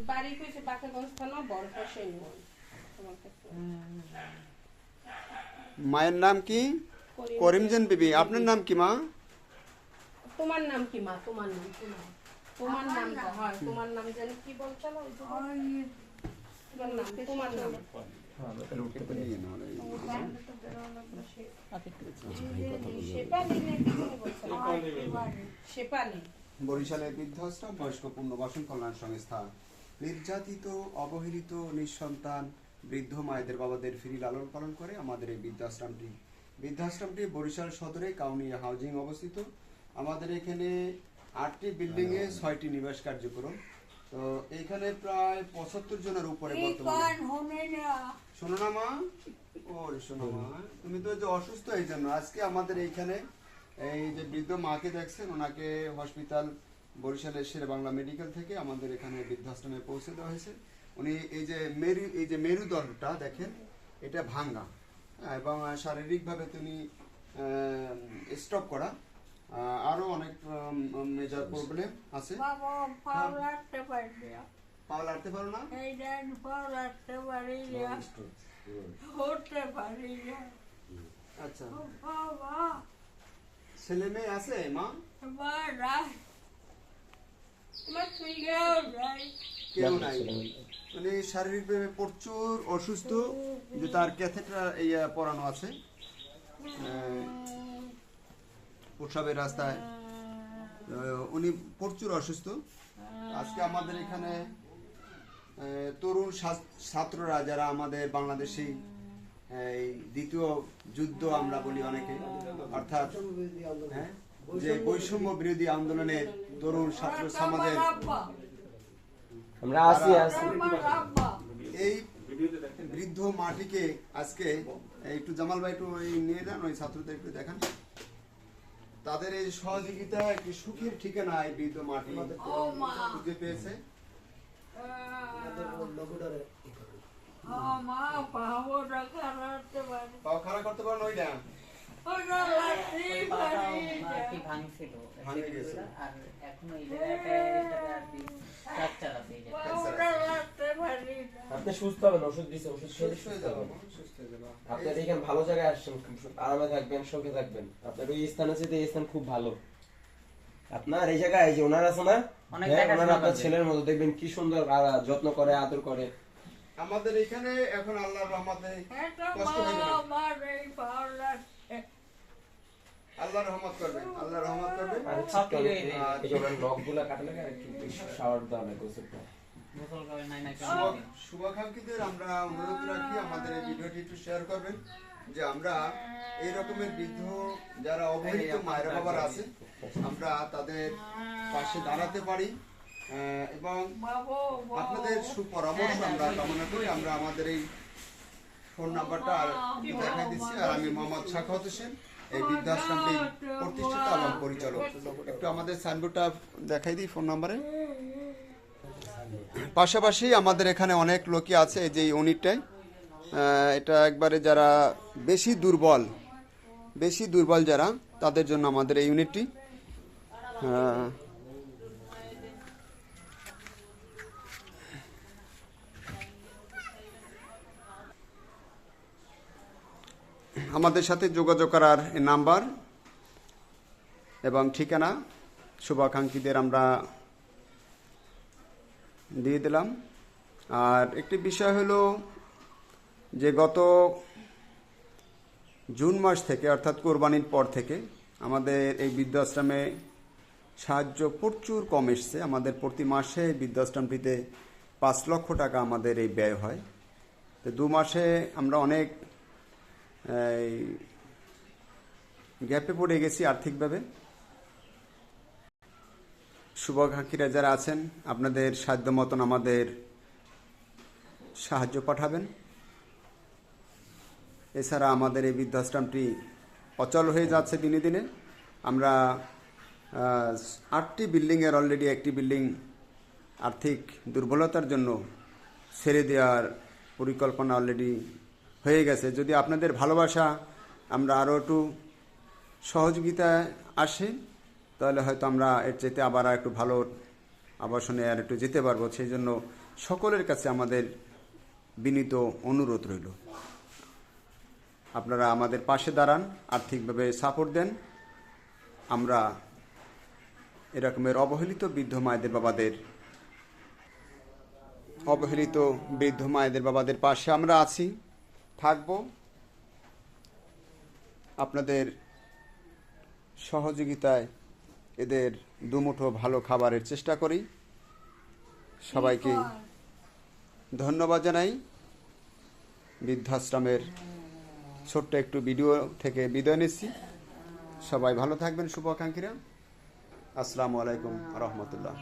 বাড়ি কইছে বাকেগঞ্জ থানা বড়পাশাই মোড়। মায়ের নাম কি? করিমজান বিবি। আপনার নাম কি মা? তোমার নাম কি মা? তোমার নাম তোমার নাম তো হয়, তোমার নাম জানি কি বলছো না? তোমার নাম তোমার নাম শেফালি। বরিশালের বৃদ্ধাশ্রম বয়স্ক পুনর্বাসন কল্যাণ সংস্থা নির্যাতিত, অবহেলিত, নিঃসন্তান বৃদ্ধ মায়েদের বাবাদের ফ্রি লালন পালন করে আমাদের এই বৃদ্ধাশ্রমটি বরিশাল সদরে কাউনিয়া হাউজিং অবস্থিত। আমাদের এখানে 8টি বিল্ডিং এ 6টি নিবাস কার্যক্রম। তো এইখানে প্রায় 75 জনের উপরে বর্তমানে। শোনো না মা, শোনো মা, তুমি তো যে অসুস্থ এই জন্য আজকে আমাদের এইখানে এই যে বৃদ্ধ মাকে দেখছেন, ওনাকে হসপিটাল বরিশালের শেরে বাংলা মেডিকেল থেকে আমাদের এখানে বৃদ্ধাশ্রমে পৌঁছে দেওয়া হয়েছে। উনি এই যে মেরুদণ্ডটা দেখেন, এটা ভাঙ্গা এবং শারীরিকভাবে তুমি স্টপ করা, আরো অনেক মেজর প্রবলেম আছে। পা লাড়তে পারো না? আচ্ছা, ছেলে মেয়ে আছে মা? কেউ নাই। মানে শারীরিকভাবে প্রচুর অসুস্থ, যে তার ক্যাথেটার পরানো আছে প্রসাবের রাস্তায়। উনি প্রচুর অসুস্থ। আজকে আমাদের এখানে তরুণ ছাত্ররা যারা আমাদের বাংলাদেশি এই দ্বিতীয় যুদ্ধ আমরা বলি অনেকে, অর্থাৎ যে বৈষম্য বিরোধী আন্দোলনের তরুণ ছাত্র সমাজের এই বৃদ্ধ মাটিকে আজকে একটু জামাল ভাই একটু নিয়ে যান, ওই ছাত্রদের একটু দেখান। তাদের এই সহযোগিতা একটি সুখের ঠিকানা এই বৃদ্ধ মাটি খুঁজে পেয়েছে। পাও খাড়া করতে পারেন? ওইটা আপনি সুস্থ হবেন, ওষুধ দিচ্ছে, ওষুধ খেলে সুস্থ হবেন। আপনার এখানে ভালো জায়গায় আসছেন, আরামে থাকবেন, সুখে থাকবেন। আপনার ওই স্থান আছে, এই স্থান খুব ভালো। আপনার এই জায়গায় যে ওনার আছে না, ওনার আপনার ছেলের মতো, দেখবেন কি সুন্দর যত্ন করে, আদর করে। আমাদের এখানে এখন আল্লাহর রহমতে কষ্ট হবে না। আল্লাহ রহমত করবেন, আল্লাহ রহমত করবেন। এই যে ওনার নখগুলা কাটা লাগে আর একটু শাওয়ার দাও না, গোসল দাও। শুভাকাঙ্ক্ষীদের আমরা অনুরোধ রাখি আমাদের এই ভিডিওটি একটু শেয়ার করবেন, যে আমরা এই রকমের বৃদ্ধ যারা অবহেলিত মায়ের বাবার আছে, আমরা তাদের পাশে দাঁড়াতে পারি এবং আপনাদের সুপরামর্শ আমরা কামনা করি। আমরা আমাদের এই ফোন নাম্বারটা দেখাই দিচ্ছি। আর আমি মোহাম্মদ শাখাওয়াত হোসেন, এই বৃদ্ধাশ্রমটি প্রতিষ্ঠাতা এবং পরিচালক। একটু আমাদের সাইনবোর্ডটা দেখাই দিই ফোন নাম্বারে। পাশাপাশি আমাদের এখানে অনেক লোকই আছে এই যে ইউনিটটাই। এটা একবারে যারা বেশি দুর্বল যারা, তাদের জন্য আমাদের এই ইউনিটটি। আমাদের সাথে যোগাযোগ করার নাম্বার এবং ঠিকানা শুভাকাঙ্ক্ষীদের আমরা দিয়ে দিলাম। আর একটি বিষয় হলো যে গত জুন মাস থেকে, অর্থাৎ কোরবানির পর থেকে আমাদের এই বৃদ্ধাশ্রমে সাহায্য প্রচুর কম এসছে। আমাদের প্রতি মাসে বৃদ্ধাশ্রমটিতে 5 লক্ষ টাকা আমাদের এই ব্যয় হয়। তো 2 মাসে আমরা অনেক গ্যাপে পড়ে গেছি আর্থিকভাবে। শুভাকাঙ্ক্ষীরা যারা আছেন, আপনাদের সাধ্য মতন আমাদের সাহায্য পাঠাবেন। এছাড়া আমাদের এই বৃদ্ধাশ্রমটি অচল হয়ে যাচ্ছে দিনে দিনে। আমরা 8টি বিল্ডিংয়ের অলরেডি একটি বিল্ডিং আর্থিক দুর্বলতার জন্য ছেড়ে দেওয়ার পরিকল্পনা অলরেডি হয়ে গেছে। যদি আপনাদের ভালোবাসা আমরা আরও একটু সহযোগিতায় আসে, তাহলে হয়তো আমরা এর চাইতে আবার একটু ভালো আবাসনে আর একটু যেতে পারবো। সেই জন্য সকলের কাছে আমাদের বিনীত অনুরোধ রইল, আপনারা আমাদের পাশে দাঁড়ান, আর্থিকভাবে সাপোর্ট দেন। আমরা এরকমের অবহেলিত বৃদ্ধ মায়েদের বাবাদের পাশে আমরা আছি, থাকব। আপনাদের সহযোগিতায় এদের দুমুঠো ভালো খাবারের চেষ্টা করি। সবাইকে ধন্যবাদ জানাই। বৃদ্ধাশ্রমের ছোট্ট একটু ভিডিও থেকে বিদায় নিচ্ছি। সবাই ভালো থাকবেন শুভাকাঙ্ক্ষীরা। আসসালামু আলাইকুম রহমতুল্লাহ।